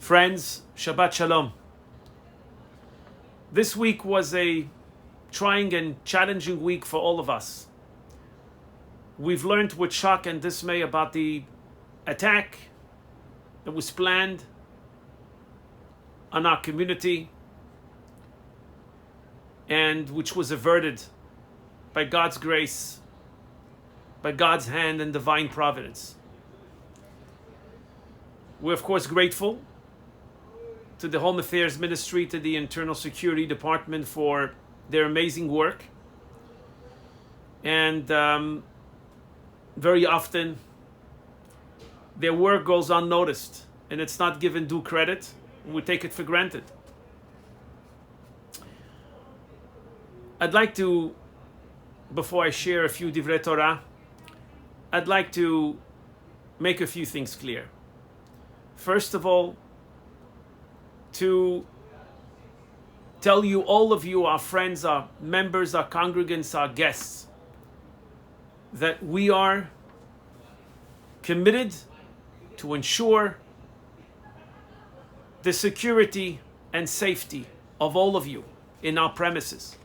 Friends, Shabbat Shalom. This week was a trying and challenging week for all of us. We've learned with shock and dismay about the attack that was planned on our community and which was averted by God's grace, by God's hand and divine providence. We're of course grateful to the Home Affairs Ministry, to the Internal Security Department for their amazing work. And very often their work goes unnoticed and it's not given due credit. We take it for granted. I'd like to, before I share a few Divrei Torah, I'd like to make a few things clear. First of all, to tell you, all of you, our friends, our members, our congregants, our guests, that we are committed to ensure the security and safety of all of you in our premises.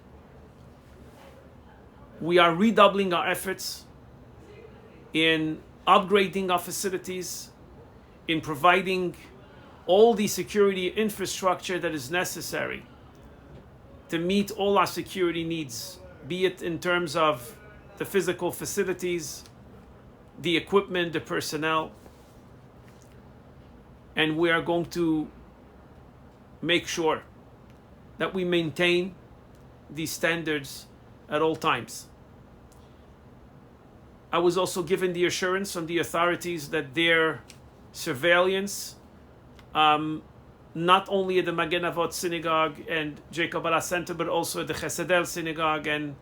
We are redoubling our efforts in upgrading our facilities, in providing all the security infrastructure that is necessary to meet all our security needs, be it in terms of the physical facilities, the equipment, the personnel. And we are going to make sure that we maintain these standards at all times. I was also given the assurance from the authorities that their surveillance, not only at the Magen Avot Synagogue and Jacob Kabbalah Center, but also at the Chesedel Synagogue and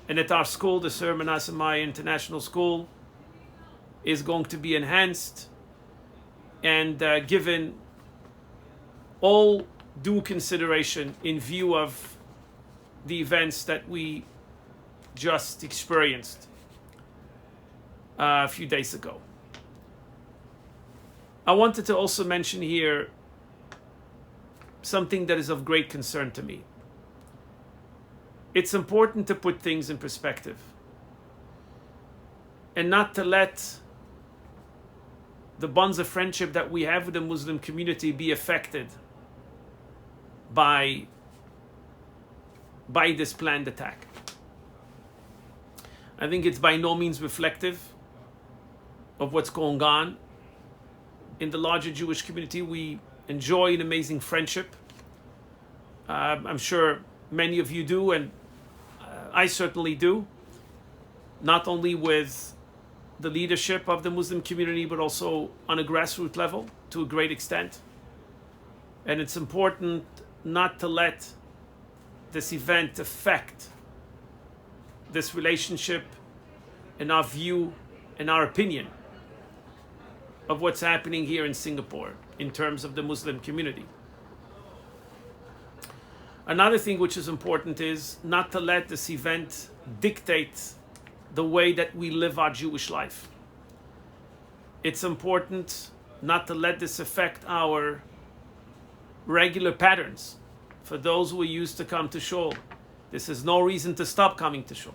at our school, the Sir Manasseh Meyer International School, is going to be enhanced and given all due consideration in view of the events that we just experienced a few days ago. I wanted to also mention here something that is of great concern to me. It's important to put things in perspective and not to let the bonds of friendship that we have with the Muslim community be affected by this planned attack. I think it's by no means reflective of what's going on in the larger Jewish community. We enjoy an amazing friendship. I'm sure many of you do, and I certainly do, not only with the leadership of the Muslim community, but also on a grassroots level to a great extent. And it's important not to let this event affect this relationship and our view and our opinion of what's happening here in Singapore in terms of the Muslim community. Another thing which is important is not to let this event dictate the way that we live our Jewish life. It's important not to let this affect our regular patterns. For those who are used to come to shul, this is no reason to stop coming to shul.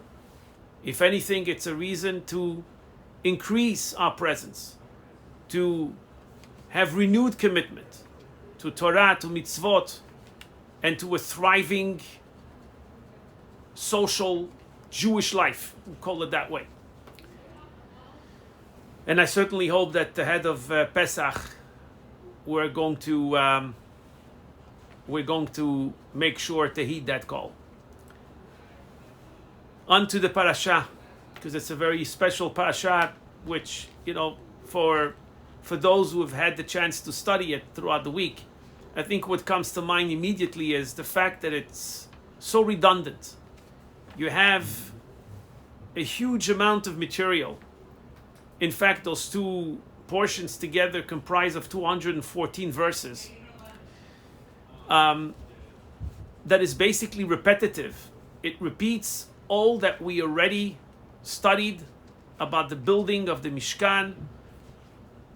If anything, it's a reason to increase our presence, to have renewed commitment to Torah, to mitzvot, and to a thriving social Jewish life, we'll call it that way. And I certainly hope that ahead of Pesach, we're going to make sure to heed that call. On to the parasha, because it's a very special parasha, which, for those who have had the chance to study it throughout the week, I think what comes to mind immediately is the fact that it's so redundant. You have a huge amount of material. In fact, those two portions together comprise of 214 verses. That is basically repetitive. It repeats all that we already studied about the building of the Mishkan,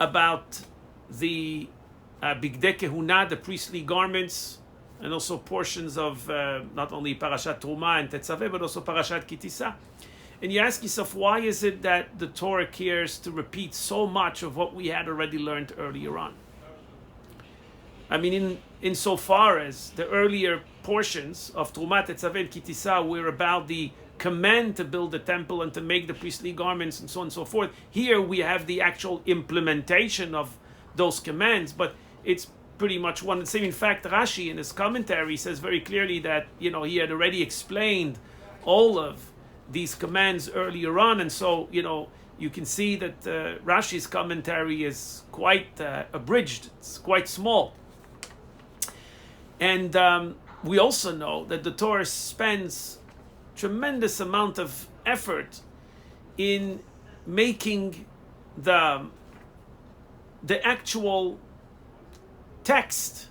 about the Bigdei Kehuna, the priestly garments, and also portions of not only Parashat Truma and Tetzaveh, but also Parashat Kitisa. And you ask yourself, why is it that the Torah cares to repeat so much of what we had already learned earlier on? I mean, insofar as the earlier portions of Truma, Tetzaveh, and Kitisa were about the command to build the temple and to make the priestly garments and so on and so forth. Here we have the actual implementation of those commands, but it's pretty much one and the same. In fact, Rashi in his commentary says very clearly that, you know, he had already explained all of these commands earlier on, and so, you know, you can see that Rashi's commentary is quite abridged. It's quite small. And we also know that the Torah spends tremendous amount of effort in making the actual text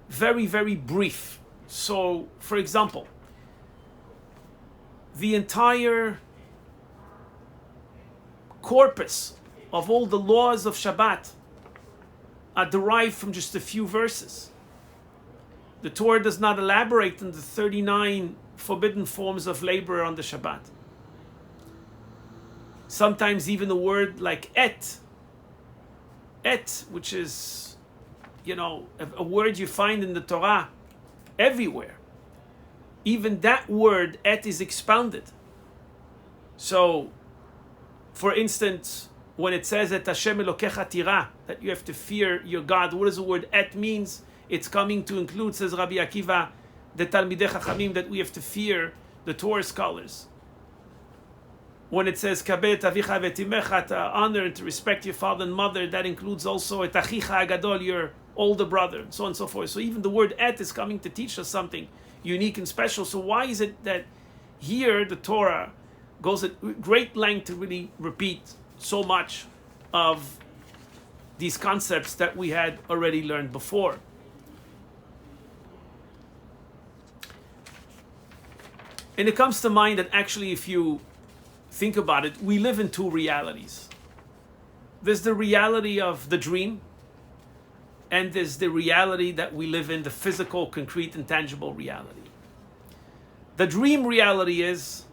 very, very brief. So, for example, the entire corpus of all the laws of Shabbat are derived from just a few verses. The Torah does not elaborate on the 39 forbidden forms of labor on the Shabbat. Sometimes even a word like et, which is, you know, a word you find in the Torah everywhere. Even that word et is expounded. So, for instance, when it says et Hashem Elokecha tira, that you have to fear your God, what does the word et means? It's coming to include, says Rabbi Akiva, the Talmidei Chachamim, that we have to fear the Torah scholars. When it says kabed avicha v'timecha, to honor and to respect your father and mother, that includes also et achicha agadol, your older brother, and so on and so forth. So even the word et is coming to teach us something unique and special. So why is it that here the Torah goes at great length to really repeat so much of these concepts that we had already learned before? And it comes to mind that actually, if you think about it, we live in two realities. There's the reality of the dream, and there's the reality that we live in, the physical, concrete, and tangible reality. The dream reality is,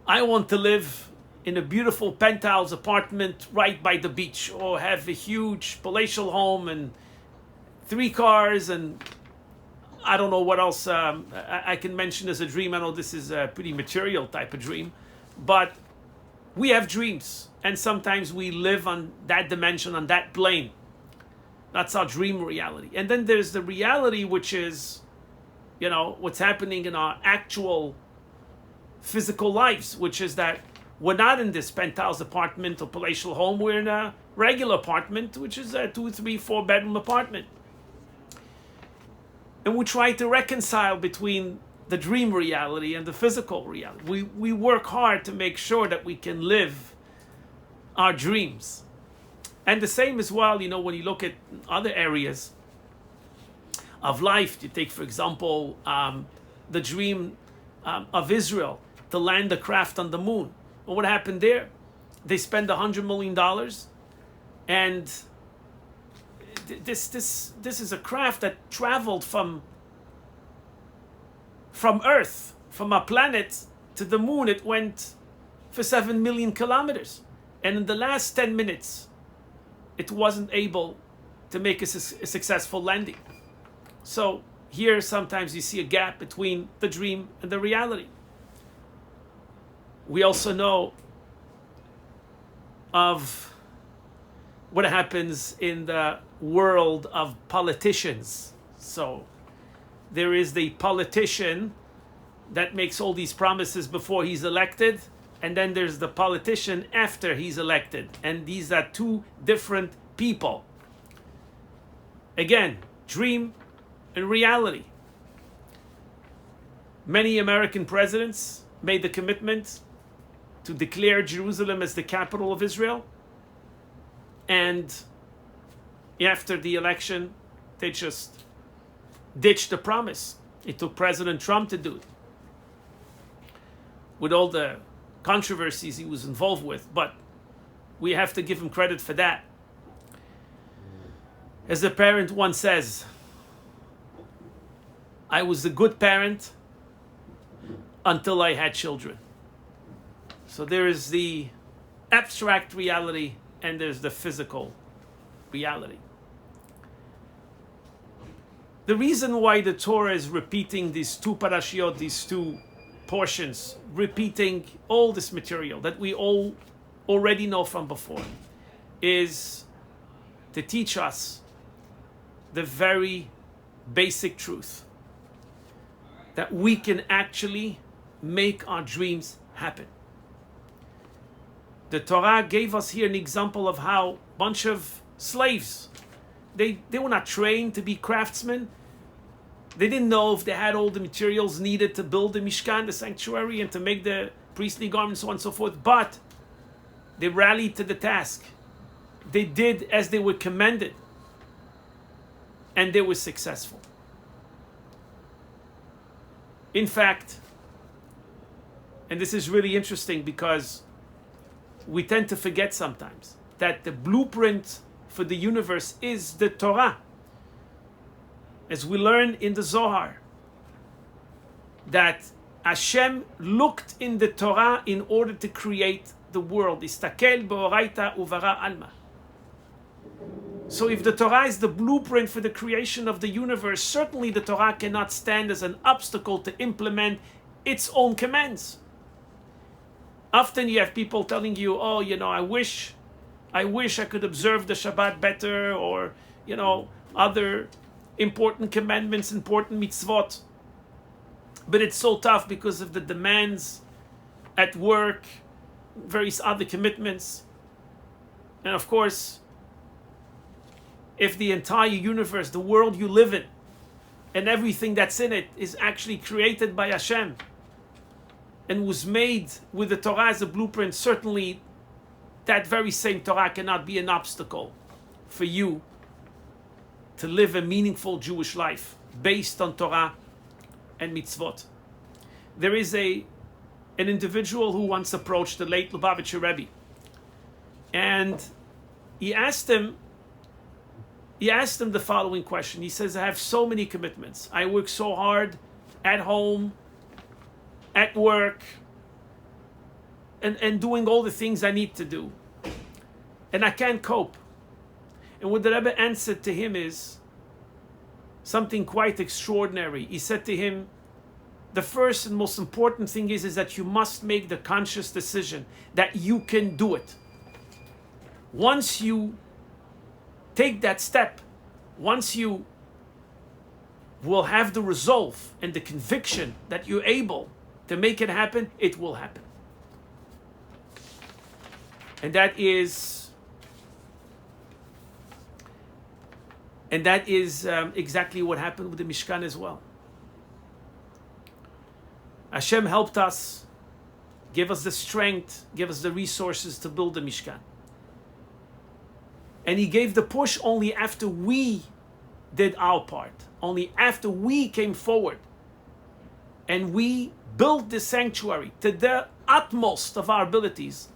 I want to live in a beautiful penthouse apartment right by the beach, or have a huge palatial home and 3 cars, and I don't know what else I can mention as a dream. I know this is a pretty material type of dream, but we have dreams, and sometimes we live on that dimension, on that plane. That's our dream reality. And then there's the reality, which is, you know, what's happening in our actual physical lives, which is that we're not in this penthouse apartment or palatial home. We're in a regular apartment, which is a 2, 3, 4 bedroom apartment. And we try to reconcile between the dream reality and the physical reality. We work hard to make sure that we can live our dreams. And the same as well, you know, when you look at other areas of life, you take, for example, the dream of Israel to land a craft on the moon. Well, what happened there? They spent $100 million, and this is a craft that traveled from Earth, from our planet to the moon. It went for 7 million kilometers, and in the last 10 minutes, it wasn't able to make a successful landing. So here, sometimes you see a gap between the dream and the reality. We also know of what happens in the world of politicians. So there is the politician that makes all these promises before he's elected, and then there's the politician after he's elected. And these are two different people. Again, dream and reality. Many American presidents made the commitment to declare Jerusalem as the capital of Israel, and after the election, they just ditched the promise. It took President Trump to do it, with all the controversies he was involved with, but we have to give him credit for that. As a parent once says, I was a good parent until I had children. So there is the abstract reality and there's the physical reality. The reason why the Torah is repeating these two parashiot, these two portions, repeating all this material that we all already know from before, is to teach us the very basic truth that we can actually make our dreams happen. The Torah gave us here an example of how a bunch of slaves, they were not trained to be craftsmen. They didn't know if they had all the materials needed to build the Mishkan, the sanctuary, and to make the priestly garments, so on and so forth. But they rallied to the task. They did as they were commanded. And they were successful. In fact, and this is really interesting because we tend to forget sometimes that the blueprint for the universe is the Torah. As we learn in the Zohar, that Hashem looked in the Torah in order to create the world. Istakel be'oraita uvara alma. So if the Torah is the blueprint for the creation of the universe, certainly the Torah cannot stand as an obstacle to implement its own commands. Often you have people telling you, oh, I wish I could observe the Shabbat better, or, other important commandments, important mitzvot. But it's so tough because of the demands at work, various other commitments. And of course, if the entire universe, the world you live in, and everything that's in it is actually created by Hashem and was made with the Torah as a blueprint, certainly that very same Torah cannot be an obstacle for you to live a meaningful Jewish life based on Torah and mitzvot. There is an individual who once approached the late Lubavitcher Rebbe, and he asked him the following question. He says, I have so many commitments. I work so hard at home, at work, and doing all the things I need to do. And I can't cope. And what the Rebbe answered to him is something quite extraordinary. He said to him, the first and most important thing is that you must make the conscious decision that you can do it. Once you take that step, once you will have the resolve and the conviction that you're able to make it happen, it will happen. And that is exactly what happened with the Mishkan as well. Hashem helped us, give us the strength, give us the resources to build the Mishkan. And He gave the push only after we did our part, only after we came forward and we built the sanctuary to the utmost of our abilities.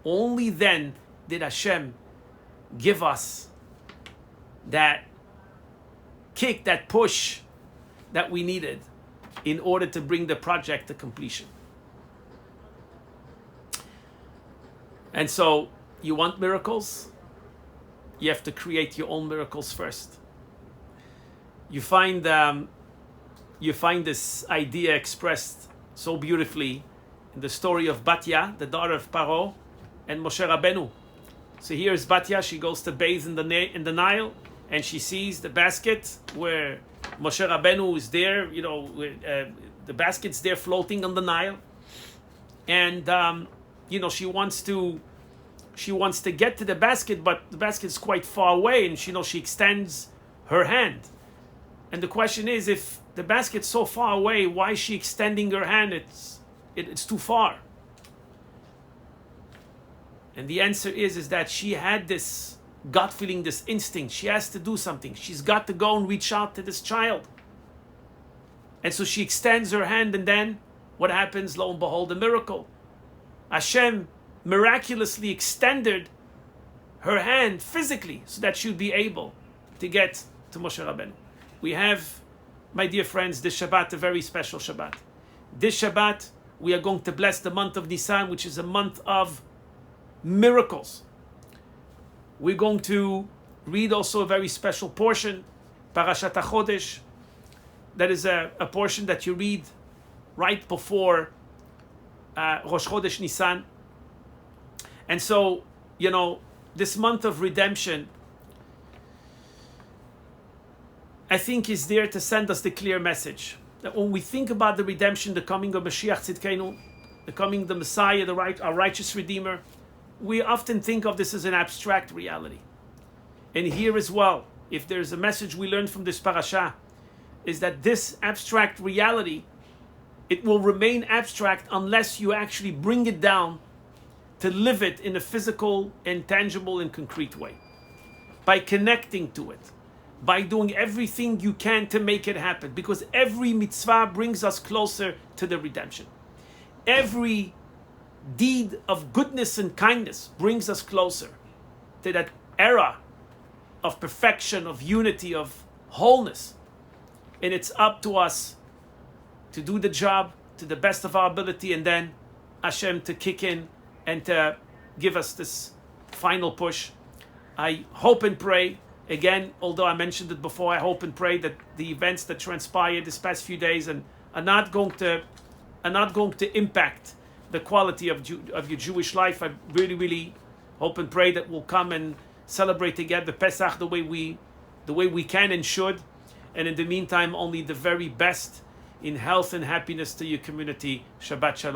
Only then did Hashem give us that kick, that push that we needed in order to bring the project to completion. And so, you want miracles? You have to create your own miracles first. You find this idea expressed so beautifully in the story of Batya, the daughter of Paro, and Moshe Rabbeinu. So here's Batya. She goes to bathe in the Nile, and she sees the basket where Moshe Rabbeinu is there. The basket's there floating on the Nile, and she wants to get to the basket, but the basket is quite far away, and she extends her hand. And the question is, if the basket's so far away, why is she extending her hand? It's too far. And the answer is that she had this gut feeling, this instinct. She has to do something. She's got to go and reach out to this child. And so she extends her hand, and then what happens? Lo and behold, a miracle. Hashem miraculously extended her hand physically so that she would be able to get to Moshe Rabbeinu. We have, my dear friends, this Shabbat, a very special Shabbat. This Shabbat, we are going to bless the month of Nisan, which is a month of miracles. We're going to read also a very special portion, Parashat HaChodesh. That is a portion that you read right before Rosh Chodesh Nisan. And so, this month of redemption, I think, is there to send us the clear message that when we think about the redemption, the coming of Mashiach Tzidkenu, the coming of the Messiah, our righteous Redeemer, we often think of this as an abstract reality. And here as well, if there's a message we learned from this parasha, is that this abstract reality, it will remain abstract unless you actually bring it down to live it in a physical and tangible and concrete way. By connecting to it, by doing everything you can to make it happen, because every mitzvah brings us closer to the redemption. Every deed of goodness and kindness brings us closer to that era of perfection, of unity, of wholeness. And it's up to us to do the job to the best of our ability, and then Hashem to kick in and to give us this final push. I hope and pray, again, although I mentioned it before, I hope and pray that the events that transpired this past few days and are not going to impact the quality of your Jewish life. I really, really hope and pray that we'll come and celebrate together Pesach the way we can and should. And in the meantime, only the very best in health and happiness to your community. Shabbat Shalom.